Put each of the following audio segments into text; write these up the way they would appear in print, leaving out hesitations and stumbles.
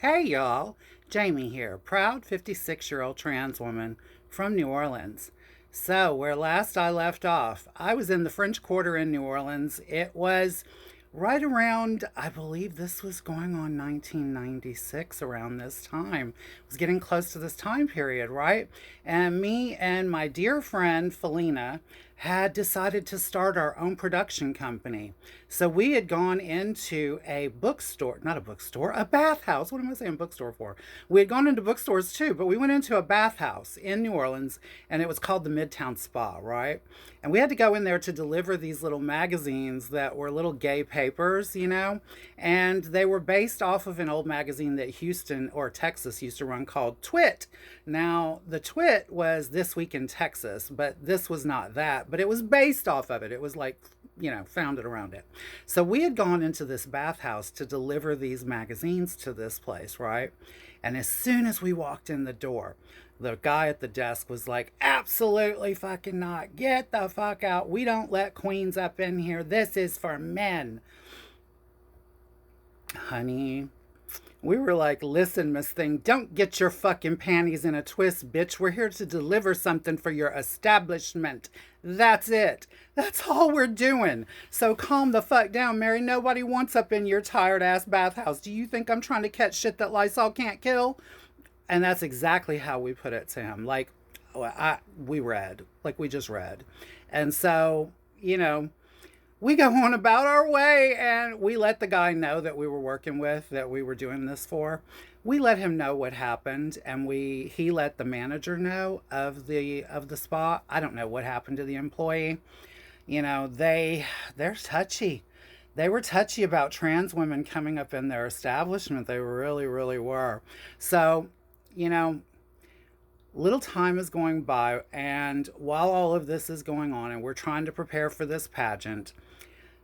Hey y'all, Jamie here, proud 56-year-old trans woman from New Orleans. So, where last I left off, I was in the French Quarter in New Orleans. It was right around, I believe this was going on 1996 around this time. It was getting close to this time period, right? And me and my dear friend Felina had decided to start our own production company. So we had gone into a bookstore, not a bookstore, a bathhouse. What am I saying bookstore for? We had gone into bookstores too, but we went into a bathhouse in New Orleans and it was called the Midtown Spa, right? And we had to go in there to deliver these little magazines that were little gay papers, and they were based off of an old magazine that Houston or Texas used to run called Twit. Now, the Twit was This Week in Texas, but this was not that, but it was based off of it. It was like, founded around it. So we had gone into this bathhouse to deliver these magazines to this place, right? And as soon as we walked in the door, the guy at the desk was like, absolutely fucking not. Get the fuck out. We don't let queens up in here. This is for men. Honey, we were like, listen, Miss Thing, don't get your fucking panties in a twist, bitch. We're here to deliver something for your establishment. That's it. That's all we're doing. So calm the fuck down, Mary. Nobody wants up in your tired ass bathhouse. Do you think I'm trying to catch shit that Lysol can't kill? And that's exactly how we put it to him. Like, we read, like we just read. And so, we go on about our way and we let the guy know that we were working with, that we were doing this for. We let him know what happened and he let the manager know of the spa. I don't know what happened to the employee. They're touchy. They were touchy about trans women coming up in their establishment. They really, really were. So, you know, little time is going by, and while all of this is going on, and we're trying to prepare for this pageant,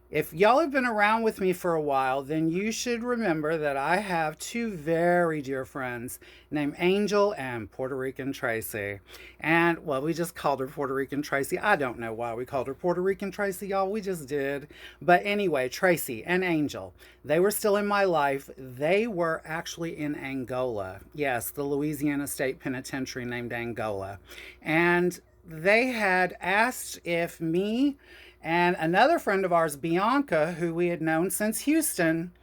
if y'all have been around with me for a while, then you should remember that I have two very dear friends named Angel and Puerto Rican Tracy. And, well, we just called her Puerto Rican Tracy. I don't know why we called her Puerto Rican Tracy, y'all. We just did. But anyway, Tracy and Angel, they were still in my life. They were actually in Angola. Yes, the Louisiana State Penitentiary named Angola. And they had asked if me and another friend of ours, Bianca, who we had known since Houston,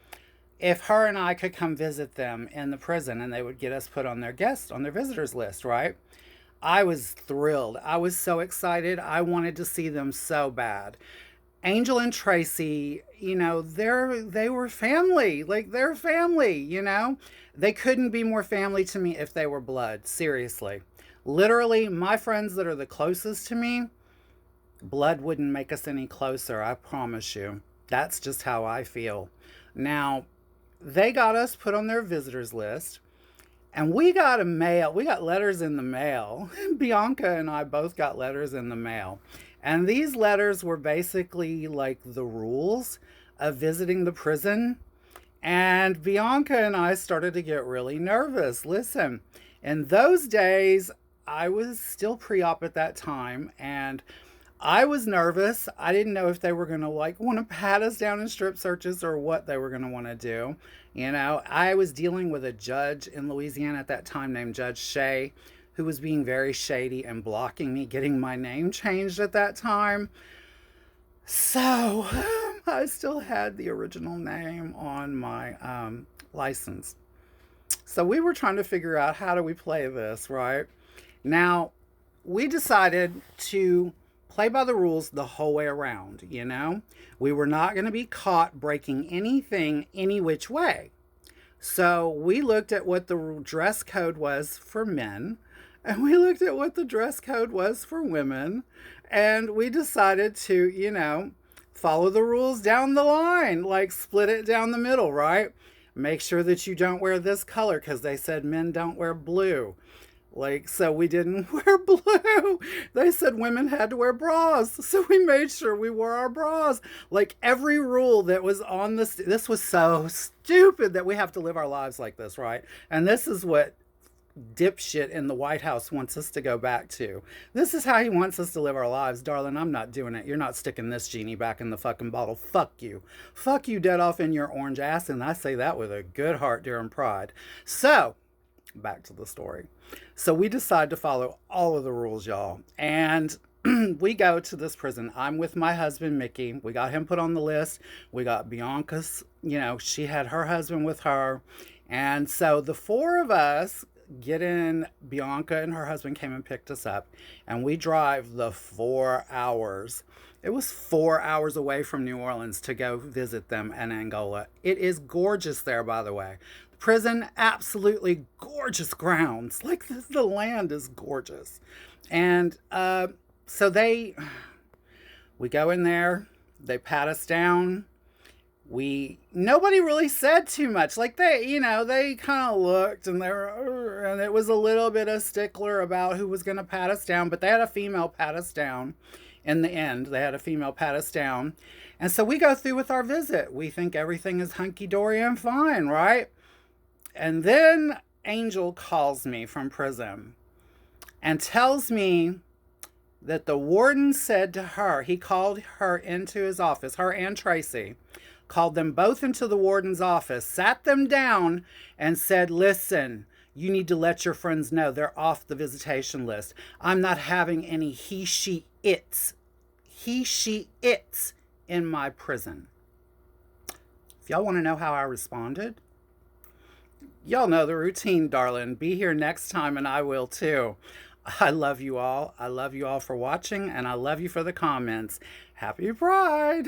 if her and I could come visit them in the prison and they would get us put on their on their visitors list, right? I was thrilled. I was so excited. I wanted to see them so bad. Angel and Tracy, they were family. Like they're family. They couldn't be more family to me if they were blood, seriously. Literally, my friends that are the closest to me, blood wouldn't make us any closer, I promise you. That's just how I feel. Now, they got us put on their visitors list, and we got letters in the mail. Bianca and I both got letters in the mail. And these letters were basically like the rules of visiting the prison. And Bianca and I started to get really nervous. Listen, in those days, I was still pre op at that time, and I was nervous. I didn't know if they were going to want to pat us down in strip searches or what they were going to want to do. I was dealing with a judge in Louisiana at that time named Judge Shea, who was being very shady and blocking me getting my name changed at that time. So I still had the original name on my license. So we were trying to figure out how do we play this, right? Now, we decided to play by the rules the whole way around. We were not going to be caught breaking anything any which way. So we looked at what the dress code was for men, and we looked at what the dress code was for women, and we decided to, follow the rules down the line, like split it down the middle, right? Make sure that you don't wear this color because they said men don't wear blue. So we didn't wear blue. They said women had to wear bras. So we made sure we wore our bras. Like every rule that was on this was so stupid that we have to live our lives like this, right? And this is what dipshit in the White House wants us to go back to. This is how he wants us to live our lives. Darling, I'm not doing it. You're not sticking this genie back in the fucking bottle. Fuck you. Fuck you dead off in your orange ass. And I say that with a good heart, dear, and pride. So, back to the story. So we decide to follow all of the rules, y'all. And we go to this prison. I'm with my husband, Mickey. We got him put on the list. We got Bianca's, she had her husband with her. And so the four of us get in. Bianca and her husband came and picked us up. And we drive the 4 hours. It was 4 hours away from New Orleans to go visit them in Angola. It is gorgeous there, by the way. Prison, absolutely gorgeous grounds. Like the land is gorgeous. And so we go in there, they pat us down. Nobody really said too much. Like they kind of looked and and it was a little bit of stickler about who was going to pat us down, but they had a female pat us down. In the end, they had a female pat us down. And so we go through with our visit. We think everything is hunky dory and fine, right? And then Angel calls me from prison and tells me that the warden said to her, he called her into his office, her and Tracy, called them both into the warden's office, sat them down, and said, listen, you need to let your friends know they're off the visitation list. I'm not having any he, she, it's in my prison. If y'all want to know how I responded, y'all know the routine, darling. Be here next time and I will too. I love you all. I love you all for watching and I love you for the comments. Happy Pride.